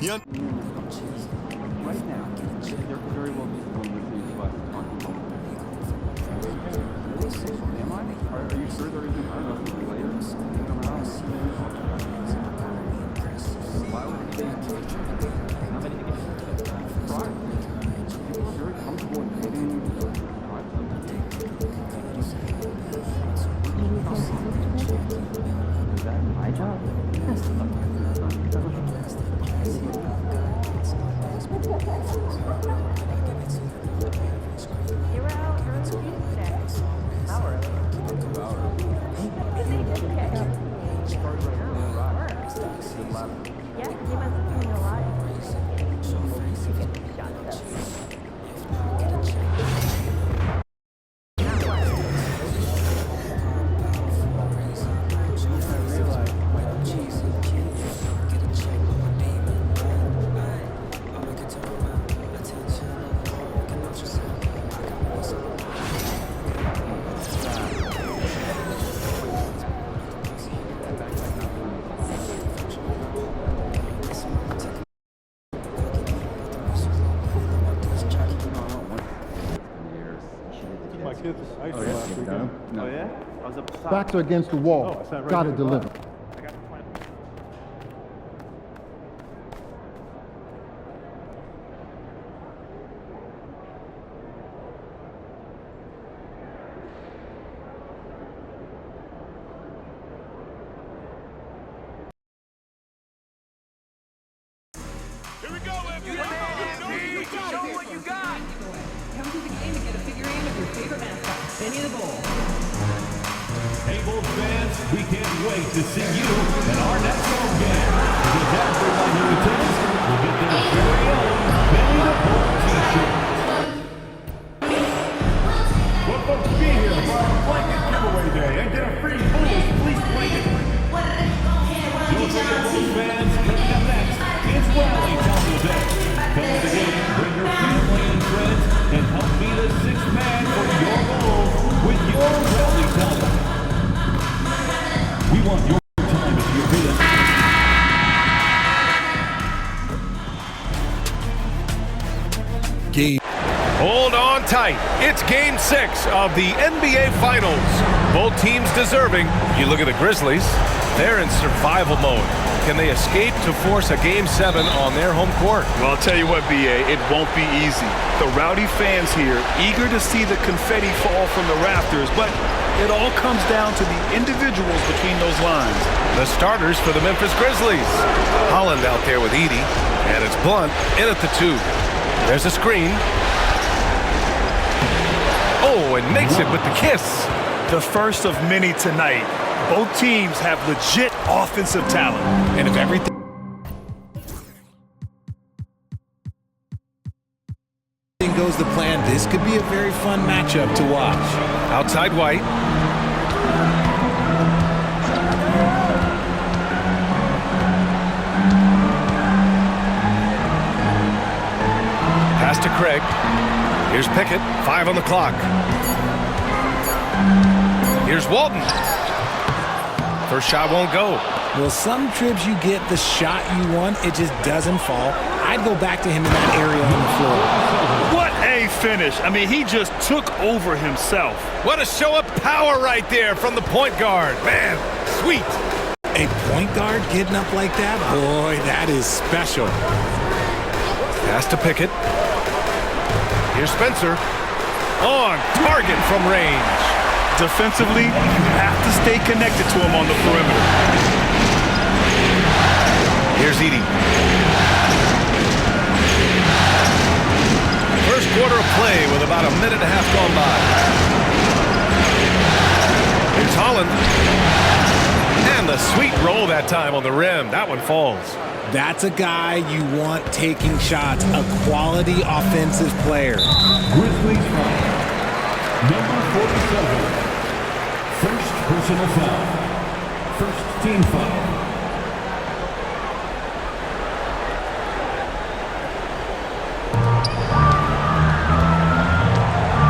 Yep. Right now, there could very well be one with these left talking about. Am I? Are you sure there isn't enough players sitting around? Why would they? How many to get? Right. People are very comfortable in hitting. Is that my job? You were out early today. How early? Yeah, he must have seen a lot. My kids, I used to last weekend. Oh yeah? I was up top. Backs are against the wall. Oh, it's not right Gotta there. deliver. I got the plan. Here we go, MVP. Show what you got. Come to the game and get a figure eight of your favorite mascot, Benny the Bull. Hey, Bulls fans, we can't wait to see you at our next home game. Because everyone who attends will get their very own Benny the Bull t-shirt. Well, folks, be here for our blanket giveaway day and get a free Bulls fleece blanket. Don't forget, Bulls fans, coming up next is Rally Tumble Day. Come to the game, bring your family and friends, and help be the sixth man for your Bulls with your Rally Tumble. We want your time if you're here. Game. Hold on tight. It's Game 6 of the NBA Finals. Both teams deserving. You look at the Grizzlies, they're in survival mode. Can they escape to force a Game 7 on their home court? Well, I'll tell you what, B.A., it won't be easy. The rowdy fans here, eager to see the confetti fall from the rafters, but it all comes down to the individuals between those lines. The starters for the Memphis Grizzlies. Holland out there with Edey, and it's Blunt in at the 2. There's a screen. Oh, and makes it with the kiss. The first of many tonight. Both teams have legit offensive talent. And if everything goes to plan, this could be a very fun matchup to watch. outside White. Pass to Craig. Here's Pickett. 5 on the clock. Here's Walton. First shot won't go. Well, some trips you get the shot you want, it just doesn't fall. I'd go back to him in that area on the floor. What a finish. I mean, he just took over himself. What a show of power right there from the point guard. Man, sweet. A point guard getting up like that? Boy, that is special. Pass to Pickett. Here's Spencer. On target from range. Defensively, you have to stay connected to him on the perimeter. Here's Edey. First quarter of play with about a minute and a half gone by. Here's Holland. And the sweet roll that time on the rim. That one falls. That's a guy you want taking shots, a quality offensive player. Grizzlies foul. Number 47. First personal foul. First team foul.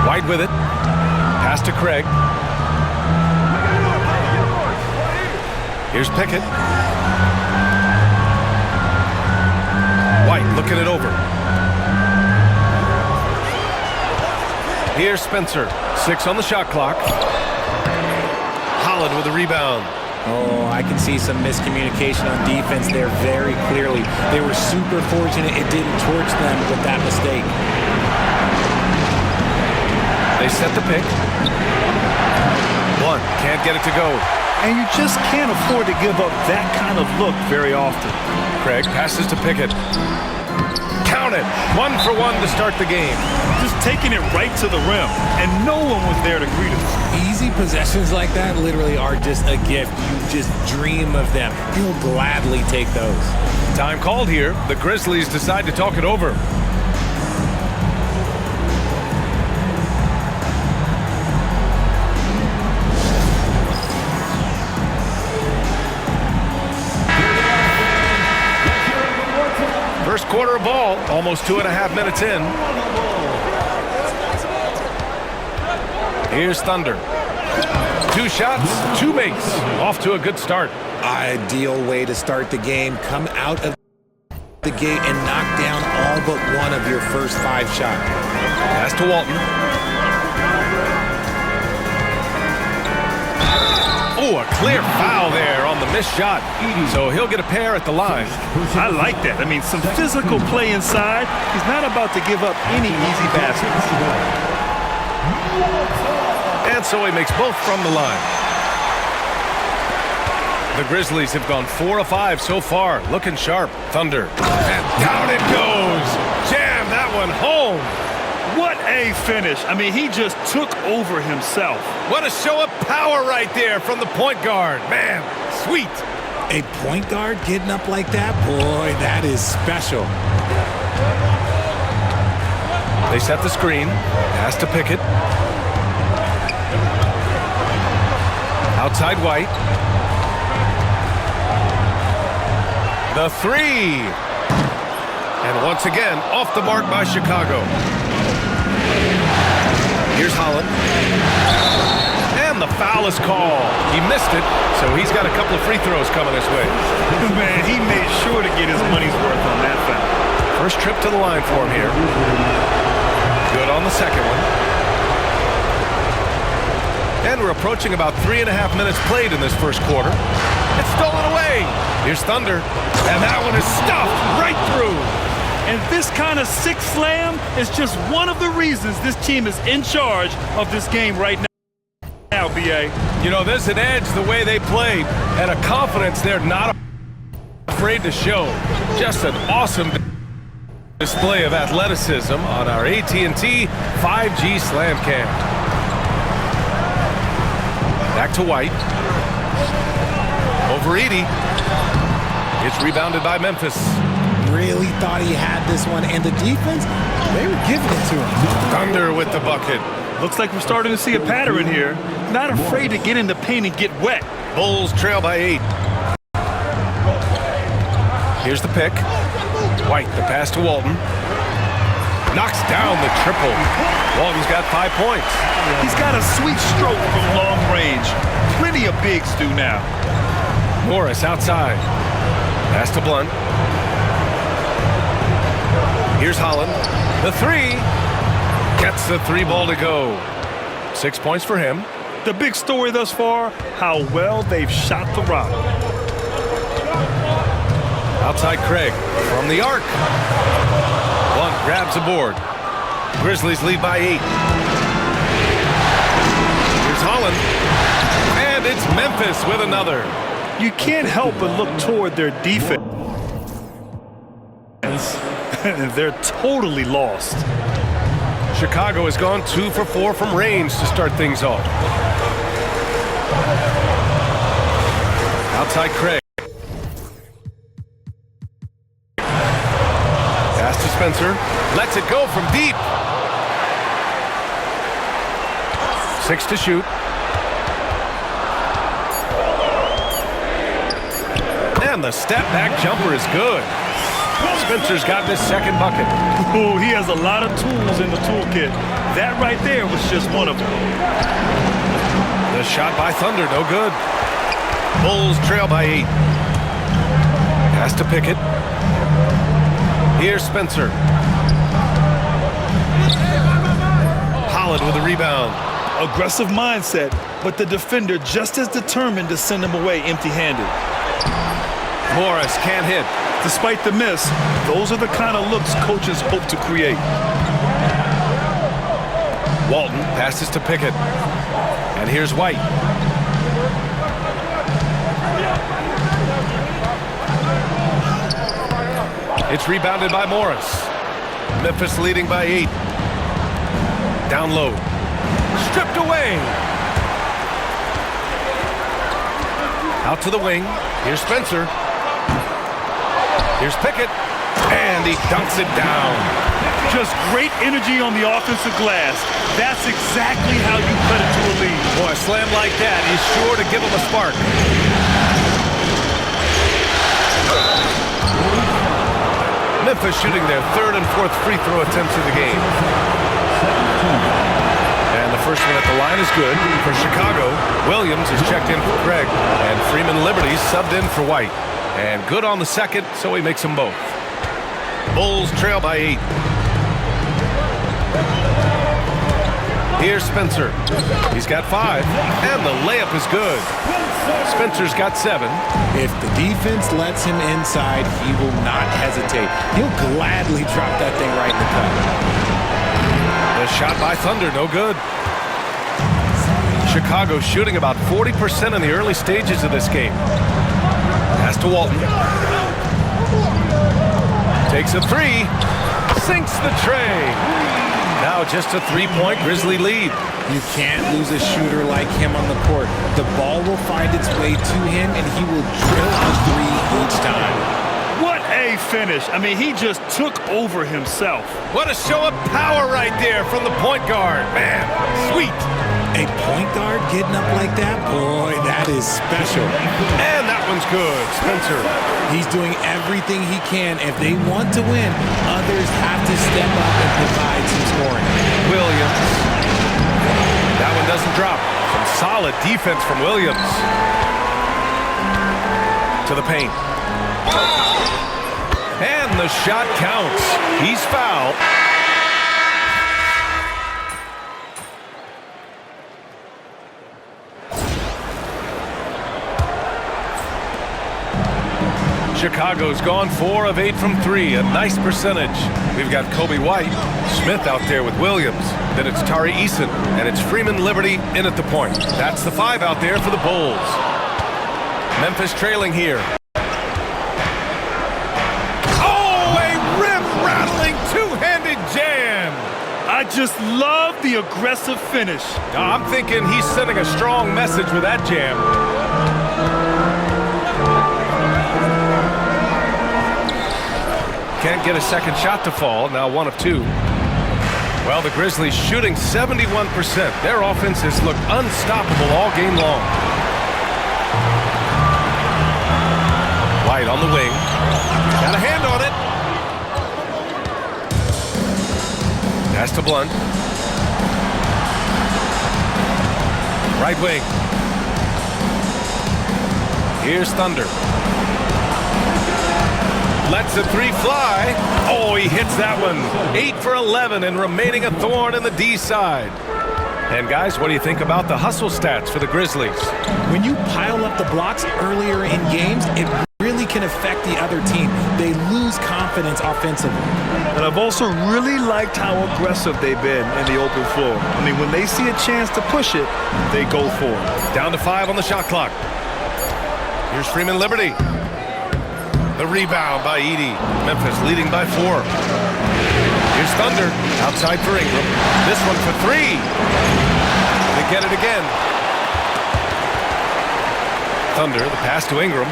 White with it. Pass to Craig. Here's Pickett. White looking it over. Here's Spencer. 6 on the shot clock. Holland with the rebound. Oh, I can see some miscommunication on defense there very clearly. They were super fortunate it didn't torch them with that mistake. They set the pick. One, can't get it to go. And you just can't afford to give up that kind of look very often. Craig passes to Pickett. Count it. 1 for 1 to start the game. Just taking it right to the rim, and no one was there to greet him. Easy possessions like that literally are just a gift. You just dream of them. You'll gladly take those. Time called here. The Grizzlies decide to talk it over. First quarter of ball, almost 2.5 minutes in. Here's Thunder. 2 shots, 2 makes. Off to a good start. Ideal way to start the game. Come out of the gate and knock down all but one of your first 5 shots. Pass to Walton. Oh, a clear foul there on the missed shot. So he'll get a pair at the line. I like that. I mean, some physical play inside. He's not about to give up any easy baskets. And so he makes both from the line. The Grizzlies have gone 4 of 5 so far. Looking sharp. Thunder. And down it goes. Jam that one home. What a finish. I mean, he just took over himself. What a show of power right there from the point guard. Man, sweet. A point guard getting up like that? Boy, that is special. They set the screen. Pass to Pickett. Outside White. The 3. And once again, off the mark by Chicago. Here's Holland. And the foul is called. He missed it, so he's got a couple of free throws coming his way. Man, he made sure to get his money's worth on that foul. First trip to the line for him here. Good on the second one. And we're approaching about 3.5 minutes played in this first quarter. It's stolen away. Here's Thunder. And that one is stuffed right through. And this kind of sick slam is just one of the reasons this team is in charge of this game right now, B.A. You know, there's an edge the way they played and a confidence they're not afraid to show. Just an awesome display of athleticism on our AT&T 5G Slam Cam. Back to White. Over Edey. It's rebounded by Memphis. Really thought he had this one, and the defense, they were giving it to him. Thunder with the bucket. Looks like we're starting to see a pattern here. Not afraid to get in the paint and get wet. Bulls trail by 8. Here's the pick. White, the pass to Walton. Knocks down the triple. Walton's got 5 points. He's got a sweet stroke from long range. Plenty of bigs do now. Morris outside. Pass to Blunt. Here's Holland. The 3. Gets the 3 ball to go. 6 points for him. The big story thus far, how well they've shot the rock. Outside Craig from the arc. Blunt grabs a board. Grizzlies lead by 8. Here's Holland. And it's Memphis with another. You can't help but look toward their defense. They're totally lost. Chicago has gone 2 for 4 from range to start things off. Outside Craig. Pass to Spencer. Lets it go from deep. 6 to shoot. And the step back jumper is good. Spencer's got this second bucket. Oh, he has a lot of tools in the toolkit. That right there was just one of them. The shot by Thunder, no good. Bulls trail by 8. Pass to Pickett. Here's Spencer. Holland with the rebound. Aggressive mindset, but the defender just as determined to send him away empty-handed. Morris can't hit. Despite the miss, those are the kind of looks coaches hope to create. Walton passes to Pickett. And here's White. It's rebounded by Morris. Memphis leading by 8. Down low. Stripped away. Out to the wing. Here's Spencer. Here's Pickett. And he dunks it down. Just great energy on the offensive glass. That's exactly how you cut it to a lead. Boy, a slam like that is sure to give him a spark. Memphis shooting their 3rd and 4th free throw attempts of the game. And the first one at the line is good. For Chicago, Williams is checked in for Craig. And Freeman Liberty subbed in for White. And good on the second, so he makes them both. Bulls trail by 8. Here's Spencer. He's got 5, and the layup is good. Spencer's got 7. If the defense lets him inside, he will not hesitate. He'll gladly drop that thing right in the cup. The shot by Thunder, no good. Chicago shooting about 40% in the early stages of this game. Pass to Walton. Takes a 3. Sinks the tray. Now just a 3-point Grizzly lead. You can't lose a shooter like him on the court. The ball will find its way to him, and he will drill a 3 each time. What a finish. I mean, he just took over himself. What a show of power right there from the point guard. Man, sweet. A point guard getting up like that? Boy, that is special. And that one's good. Spencer. He's doing everything he can. If they want to win, others have to step up and provide some scoring. Williams. That one doesn't drop. Some solid defense from Williams. To the paint. And the shot counts. He's fouled. Chicago's gone 4 of 8 from 3, a nice percentage. We've got Kobe White, Smith out there with Williams. Then it's Tari Eason, and it's Freeman Liberty in at the point. That's the 5 out there for the Bulls. Memphis trailing here. Oh, a rim-rattling two-handed jam. I just love the aggressive finish. I'm thinking he's sending a strong message with that jam. Can't get a second shot to fall, now 1 of 2. Well, the Grizzlies shooting 71%. Their offense has looked unstoppable all game long. White on the wing. Got a hand on it. Pass to Blunt. Right wing. Here's Thunder. Lets the 3 fly. Oh, he hits that one. 8 for 11 and remaining a thorn in the D side. And guys, what do you think about the hustle stats for the Grizzlies? When you pile up the blocks earlier in games, it really can affect the other team. They lose confidence offensively. And I've also really liked how aggressive they've been in the open floor. I mean, when they see a chance to push it, they go for it. Down to 5 on the shot clock. Here's Freeman Liberty. The rebound by Edey. Memphis leading by 4. Here's Thunder. Outside for Ingram. This one for 3. They get it again. Thunder, the pass to Ingram.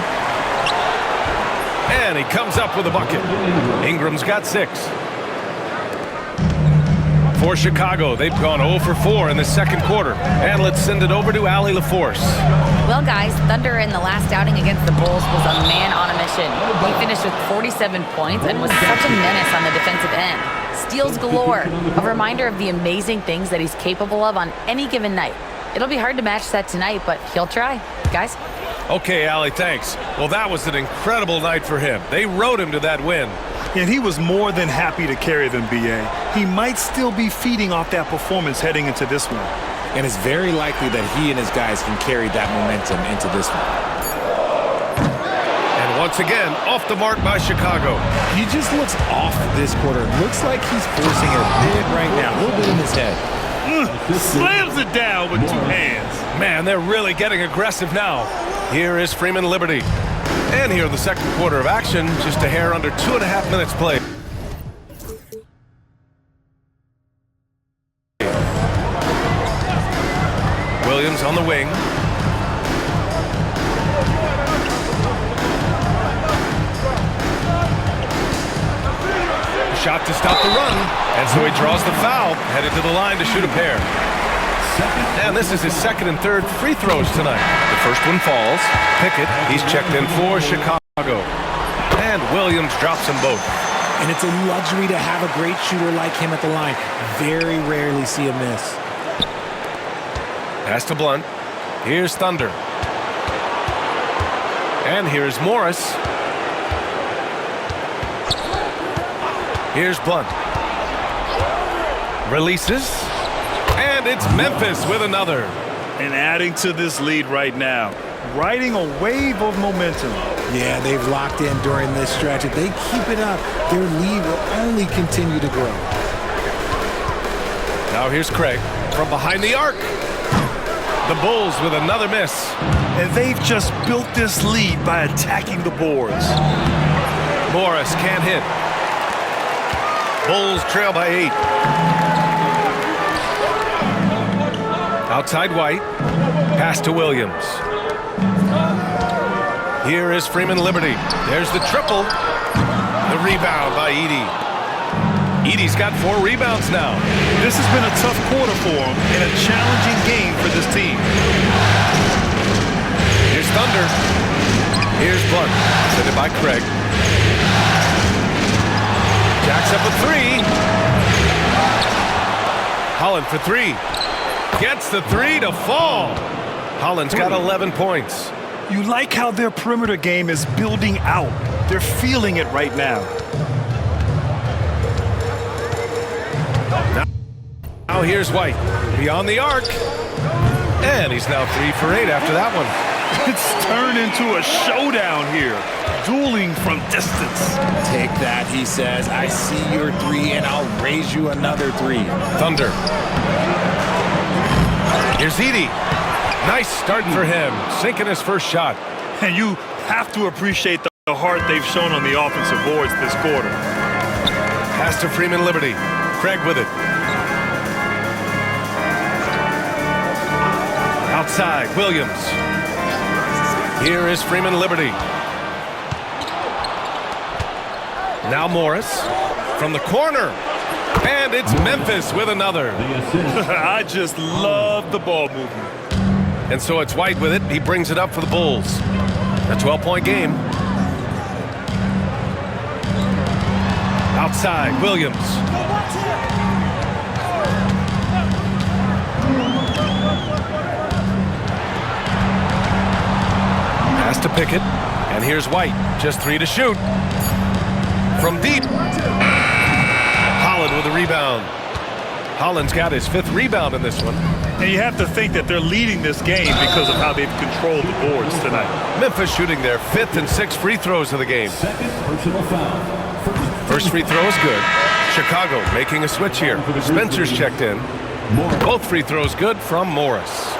And he comes up with a bucket. Ingram's got 6. For Chicago, they've gone 0 for 4 in the second quarter. And let's send it over to Allie LaForce. Well, guys, Thunder in the last outing against the Bulls was a man on a mission. He finished with 47 points and was such a menace on the defensive end. Steals galore, a reminder of the amazing things that he's capable of on any given night. It'll be hard to match that tonight, but he'll try. Guys? Okay, Allie, thanks. Well, that was an incredible night for him. They rode him to that win. And he was more than happy to carry them, B.A. He might still be feeding off that performance heading into this one. And it's very likely that he and his guys can carry that momentum into this one. And once again, off the mark by Chicago. He just looks off this quarter. Looks like he's forcing a bit right now, a little bit in his head. Slams it down with two hands. Man, they're really getting aggressive now. Here is Freeman Liberty. And here in the second quarter of action, just a hair under 2.5 minutes played. Williams on the wing. Shot to stop the run, and so he draws the foul, headed to the line to shoot a pair. And this is his second and third free throws tonight. The first one falls. Pickett, he's checked in for Chicago. And Williams drops them both. And it's a luxury to have a great shooter like him at the line. Very rarely see a miss. Pass to Blunt. Here's Thunder. And here's Morris. Here's Blunt. Releases. And it's Memphis with another. And adding to this lead right now. Riding a wave of momentum. Yeah, they've locked in during this stretch. If they keep it up, their lead will only continue to grow. Now here's Craig from behind the arc. The Bulls with another miss. And they've just built this lead by attacking the boards. Morris can't hit. Bulls trail by 8. Outside White. Pass to Williams. Here is Freeman Liberty. There's the triple. The rebound by Edey. Edey's got 4 rebounds now. This has been a tough quarter for him and a challenging game for this team. Here's Thunder. Here's Blunt. Sent it by Craig. Jacks up a 3. Holland for 3. Gets the 3 to fall. Holland's got 11 points. You like how their perimeter game is building out. They're feeling it right now. Now here's White. Beyond the arc. And he's now 3 for 8 after that one. It's turned into a showdown here. Dueling from distance. Take that, he says. I see your 3, and I'll raise you another 3. Thunder. Here's Edey. Nice start for him. Sinking his first shot. And you have to appreciate the heart they've shown on the offensive boards this quarter. Pass to Freeman Liberty. Craig with it. Outside, Williams. Here is Freeman Liberty. Now Morris from the corner. And it's Memphis with another. I just love the ball movement. And so it's White with it. He brings it up for the Bulls. A 12-point game. Outside, Williams. Pass to Pickett. And here's White. Just 3 to shoot. From deep. Holland with a rebound. Holland's got his 5th rebound in this one. And you have to think that they're leading this game because of how they've controlled the boards tonight. Memphis shooting their 5th and 6th free throws of the game. First free throw is good. Chicago making a switch here. Spencer's checked in. Both free throws good from Morris.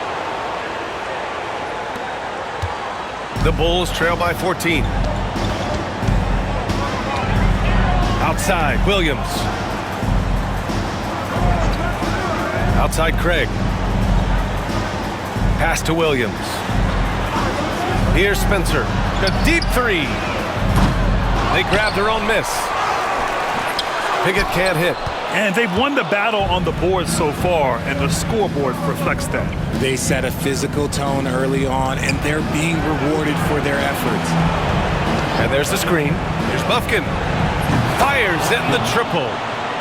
The Bulls trail by 14. Outside, Williams. Outside, Craig. Pass to Williams. Here's Spencer. A deep 3. They grab their own miss. Pickett can't hit. And they've won the battle on the board so far, and the scoreboard reflects that. They set a physical tone early on, and they're being rewarded for their efforts. And there's the screen. Here's Bufkin. Fires in the triple.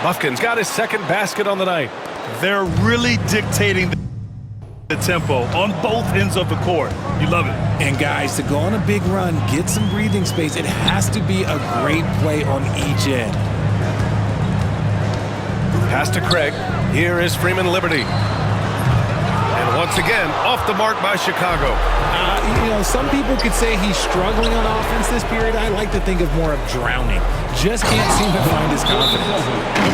Bufkin's got his 2nd basket on the night. They're really dictating the tempo on both ends of the court. You love it. And guys, to go on a big run, get some breathing space, it has to be a great play on each end. Pass to Craig. Here is Freeman Liberty. And once again, off the mark by Chicago. You know, some people could say he's struggling on offense this period. I like to think of more of drowning. Just can't seem to find his confidence.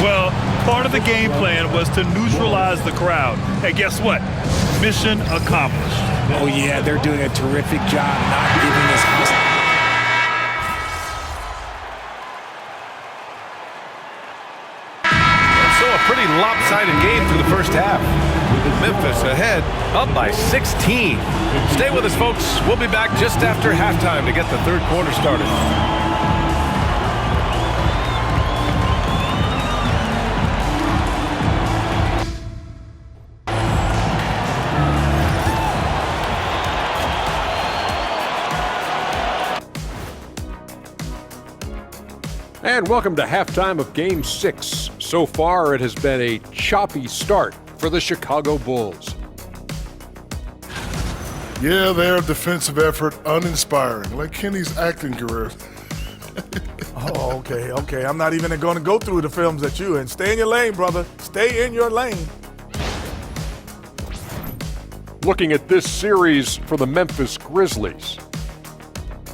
Well, part of the game plan was to neutralize the crowd. And guess what? Mission accomplished. Oh, yeah, they're doing a terrific job not giving this hustle. So a pretty lopsided game through the first half. Memphis ahead, up by 16. Stay with us, folks. We'll be back just after halftime to get the third quarter started. And welcome to halftime of Game 6. So far, it has been a choppy start for the Chicago Bulls. Yeah, their defensive effort uninspiring, like Kenny's acting career. Oh, okay. I'm not even going to go through the films at you. And stay in your lane, brother. Stay in your lane. Looking at this series for the Memphis Grizzlies.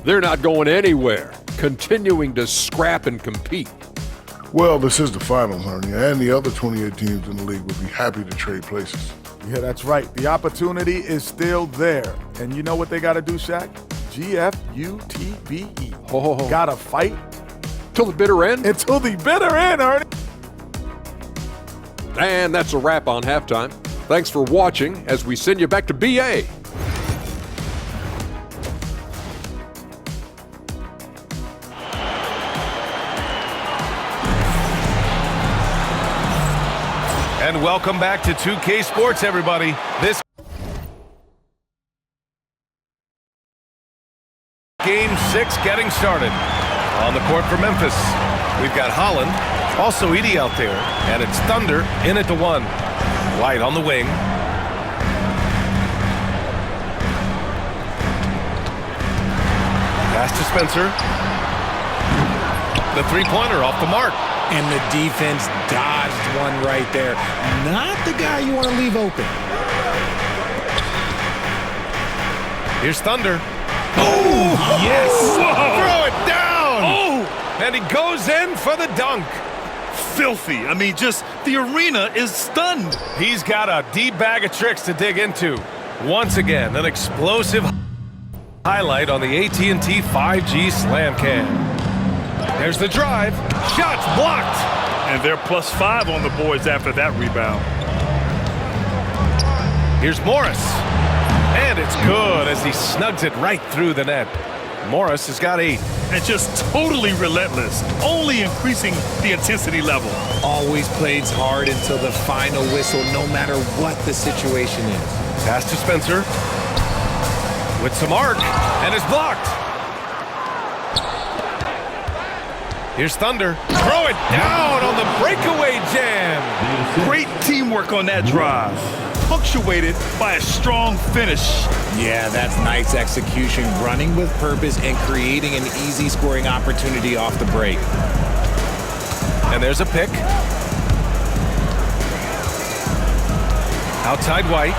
They're not going anywhere, continuing to scrap and compete. Well, this is the final, Ernie, and the other 28 teams in the league would be happy to trade places. Yeah, that's right. The opportunity is still there. And you know what they got to do, Shaq? GFUTBE. Oh. Got to fight. Till the bitter end? Until the bitter end, Ernie. And that's a wrap on halftime. Thanks for watching as we send you back to BA. And welcome back to 2K Sports, everybody. This Game 6 getting started. On the court for Memphis, we've got Holland, also Edey out there, and it's Thunder in at the 1. White on the wing. Pass to Spencer. The three-pointer off the mark. And the defense dodged one right there. Not the guy you want to leave open. Here's Thunder. Oh, yes! Whoa. Throw it down! Oh! And he goes in for the dunk. Filthy. I mean, just the arena is stunned. He's got a deep bag of tricks to dig into. Once again, an explosive highlight on the AT&T 5G Slam Cam. There's the drive. Shots blocked. And they're +5 on the boards after that rebound. Here's Morris. And it's good as he snugs it right through the net. Morris has got 8. And just totally relentless, only increasing the intensity level. Always plays hard until the final whistle, no matter what the situation is. Pass to Spencer. With some arc, and is blocked. Here's Thunder. Throw it down on the breakaway jam. Great teamwork on that drive, punctuated by a strong finish. Yeah, that's nice execution, running with purpose and creating an easy scoring opportunity off the break. And there's a pick. Outside White.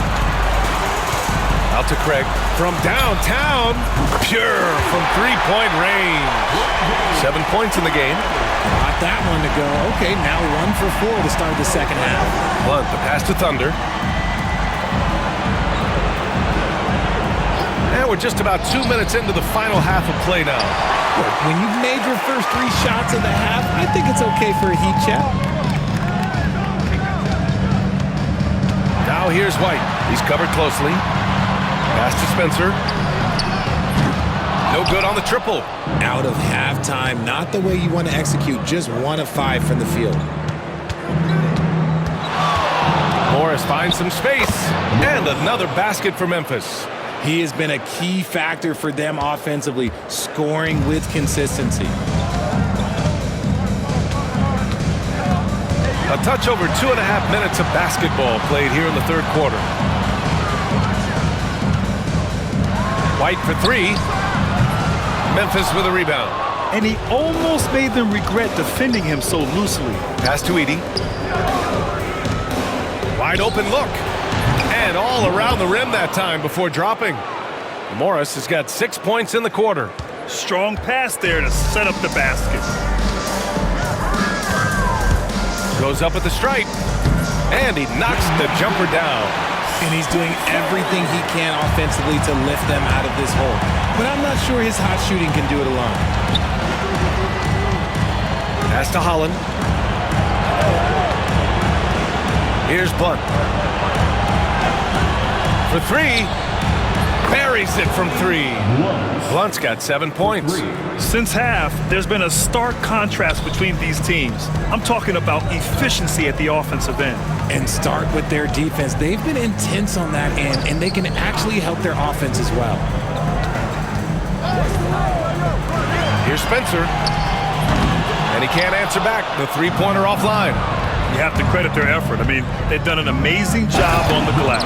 Out to Craig. From downtown. Pure from three-point range. 7 points in the game. Got that one to go. Okay, now 1 for 4 to start the second half. Blunt, the pass to Thunder. And we're just about 2 minutes into the final half of play now. When you've made your first 3 shots of the half, I think it's okay for a heat check. Now here's White. He's covered closely. Pass to Spencer. No good on the triple. Out of halftime, not the way you want to execute, just 1 of 5 from the field. Morris finds some space. And another basket for Memphis. He has been a key factor for them offensively, scoring with consistency. A touch over 2.5 minutes of basketball played here in the third quarter. White for three. Memphis with a rebound. And he almost made them regret defending him so loosely. Pass to Edey. Wide open look. And all around the rim that time before dropping. Morris has got 6 points in the quarter. Strong pass there to set up the basket. Goes up at the stripe. And he knocks the jumper down. And he's doing everything he can offensively to lift them out of this hole. But I'm not sure his hot shooting can do it alone. Pass to Holland. Here's Blunt. For three. Buries it from three. Blunt's got 7 points. Since half, there's been a stark contrast between these teams. I'm talking about efficiency at the offensive end. And start with their defense. They've been intense on that end, and they can actually help their offense as well. Here's Spencer. And he can't answer back. The three-pointer offline. You have to credit their effort. I mean, they've done an amazing job on the glass.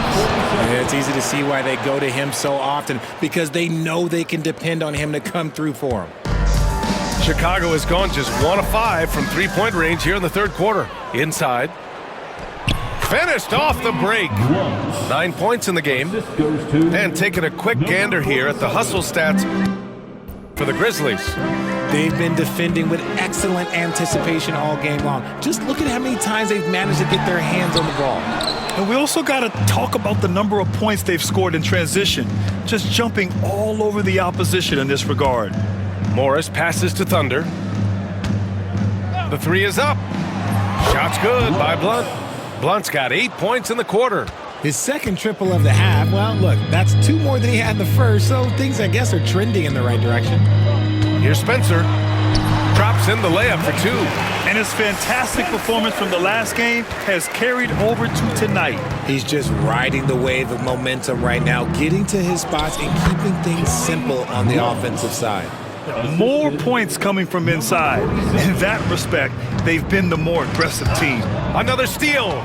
Yeah, it's easy to see why they go to him so often, because they know they can depend on him to come through for them. Chicago has gone just 1 of 5 from three-point range here in the third quarter. Inside. Finished off the break. 9 points in the game. And taking a quick gander here at the hustle stats for the Grizzlies. They've been defending with excellent anticipation all game long. Just look at how many times they've managed to get their hands on the ball. And we also got to talk about the number of points they've scored in transition, just jumping all over the opposition in this regard. Morris passes to Thunder. The three is up. Shot's good by Blunt. Blunt's got 8 points in the quarter. His second triple of the half, well, look, that's 2 more than he had in the first, so things, I guess, are trending in the right direction. Here's Spencer. Drops in the layup for 2. And his fantastic performance from the last game has carried over to tonight. He's just riding the wave of momentum right now, getting to his spots and keeping things simple on the offensive side. More points coming from inside. In that respect, they've been the more aggressive team. Another steal.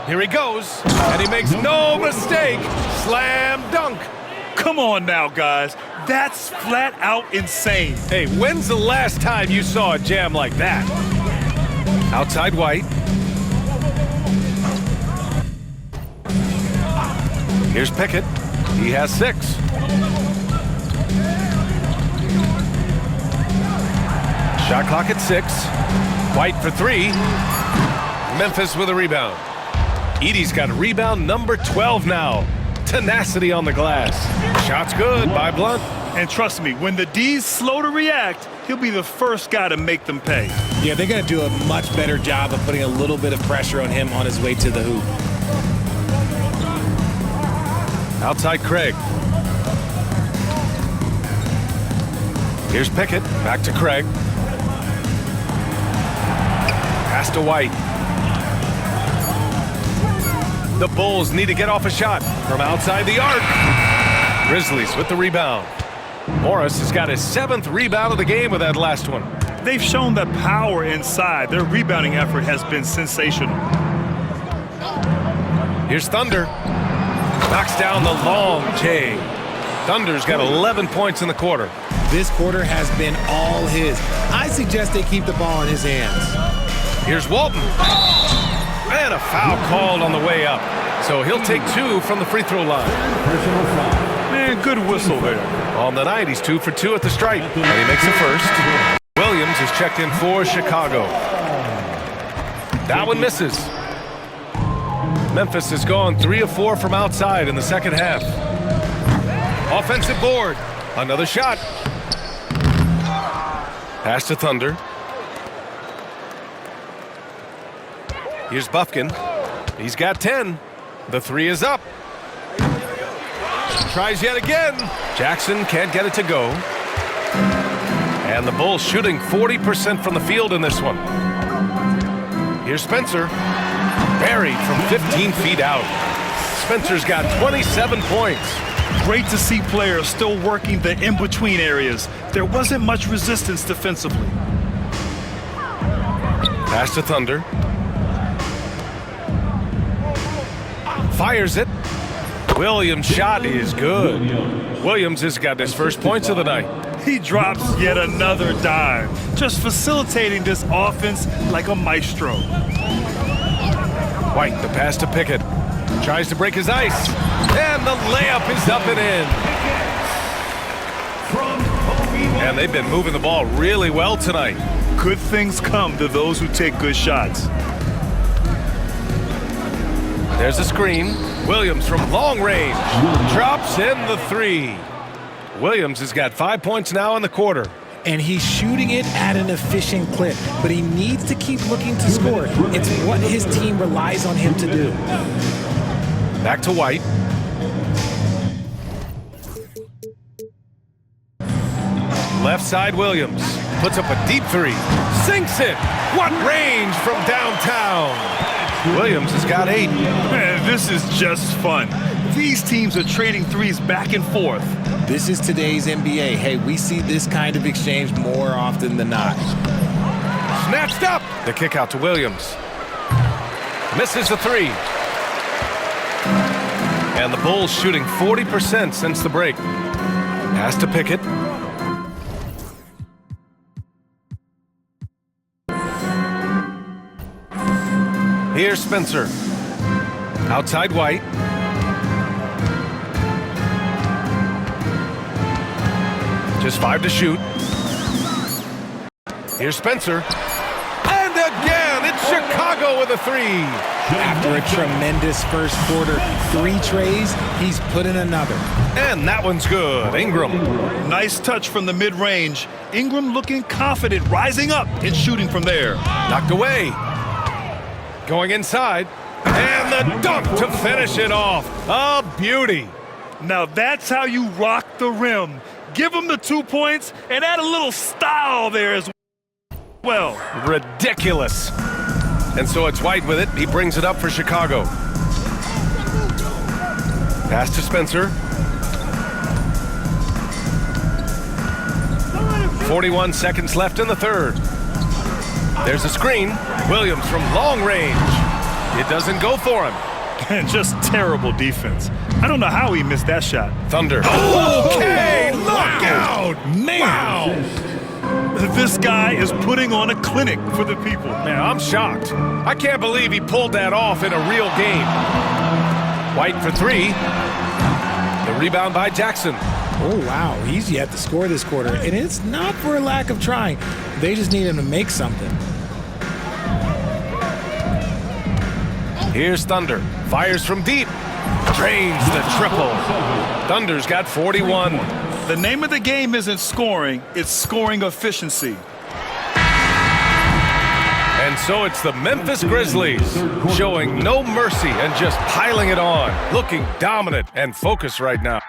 Here he goes, and he makes no mistake. Slam dunk. Come on now, guys. That's flat out insane. Hey, when's the last time you saw a jam like that? Outside White. Here's Pickett. He has 6. Shot clock at 6. White for 3. Memphis with a rebound. Edey's got rebound number 12 now. Tenacity on the glass. Shot's good by Blunt. And trust me, when the D's slow to react, he'll be the first guy to make them pay. Yeah, they're going to do a much better job of putting a little bit of pressure on him on his way to the hoop. Outside Craig. Here's Pickett. Back to Craig. Pass to White. The Bulls need to get off a shot from outside the arc. Grizzlies with the rebound. Morris has got his 7th rebound of the game with that last one. They've shown the power inside. Their rebounding effort has been sensational. Here's Thunder. Knocks down the long J. Thunder's got 11 points in the quarter. This quarter has been all his. I suggest they keep the ball in his hands. Here's Walton. And a foul called on the way up. So he'll take 2 from the free throw line. Man, good whistle there. On the night, he's 2 for 2 at the stripe. And he makes the first. Williams is checked in for Chicago. That one misses. Memphis has gone 3 of 4 from outside in the second half. Offensive board. Another shot. Pass to Thunder. Here's Bufkin. He's got 10. The 3 is up. Tries yet again. Jackson can't get it to go. And the Bulls shooting 40% from the field in this one. Here's Spencer. Buried from 15 feet out. Spencer's got 27 points. Great to see players still working the in-between areas. There wasn't much resistance defensively. Pass to Thunder. Fires it. Williams' shot is good. Williams has got his first points of the night. He drops yet another dime, just facilitating this offense like a maestro. White, the pass to Pickett. Tries to break his ice. And the layup is up and in. And they've been moving the ball really well tonight. Good things come to those who take good shots. There's a screen. Williams from long range drops in the three. Williams has got 5 points now in the quarter. And he's shooting it at an efficient clip, but he needs to keep looking to score. It's what his team relies on him to do. Back to White. Left side Williams puts up a deep three. Sinks it. What range from downtown. Williams has got 8. Man, this is just fun. These teams are trading threes back and forth. This is today's NBA. Hey, we see this kind of exchange more often than not. Snatched up. The kick out to Williams. Misses the three. And the Bulls shooting 40% since the break. Pass to Pickett. Here's Spencer. Outside White. Just 5 to shoot. Here's Spencer. And again, it's Chicago with a 3. After a tremendous first quarter, 3 trays, he's put in another. And that one's good. Ingram. Nice touch from the mid-range. Ingram looking confident, rising up and shooting from there. Knocked away. Going inside. And the dunk to finish it off. A beauty. Now that's how you rock the rim. Give him the 2 points and add a little style there as well. Ridiculous. And so it's White with it. He brings it up for Chicago. Pass to Spencer. 41 seconds left in the third. There's a screen. Williams from long range. It doesn't go for him. And just terrible defense. I don't know how he missed that shot. Thunder. Okay, look out! Man! Wow! This guy is putting on a clinic for the people. Man, I'm shocked. I can't believe he pulled that off in a real game. White for 3. The rebound by Jackson. Oh, wow. He's yet to score this quarter, and it's not for a lack of trying. They just need him to make something. Here's Thunder. Fires from deep. Drains the triple. Thunder's got 41. The name of the game isn't scoring, it's scoring efficiency. And so it's the Memphis Grizzlies showing no mercy and just piling it on. Looking dominant and focused right now.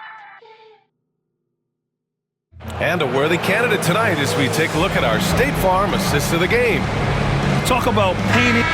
And a worthy candidate tonight as we take a look at our State Farm assist of the game. Talk about painting.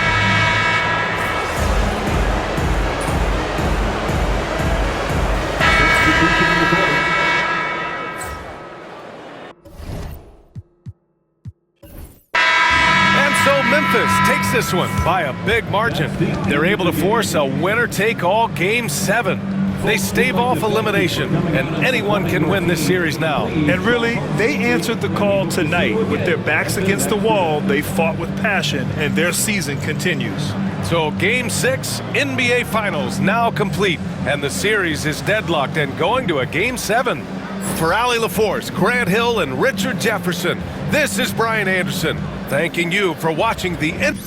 Memphis takes this one by a big margin. They're able to force a winner-take-all Game 7. They stave off elimination, and anyone can win this series now. And really, they answered the call tonight. With their backs against the wall, they fought with passion, and their season continues. So Game 6, NBA Finals now complete, and the series is deadlocked and going to a Game 7. For Allie LaForce, Grant Hill, and Richard Jefferson, this is Brian Anderson, thanking you for watching the MP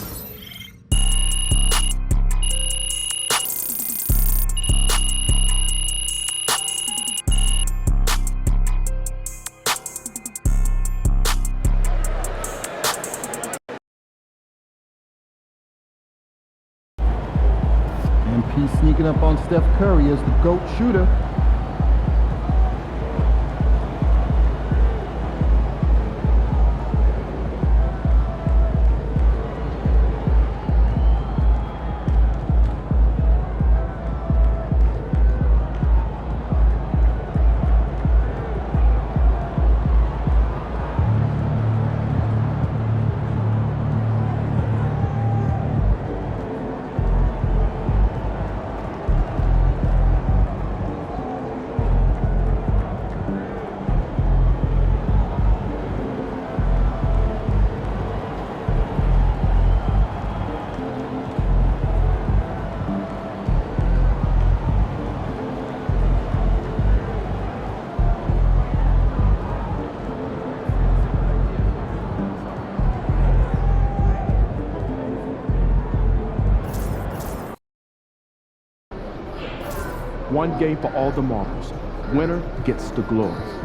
sneaking up on Steph Curry as the GOAT shooter. One game for all the marbles. Winner gets the glory.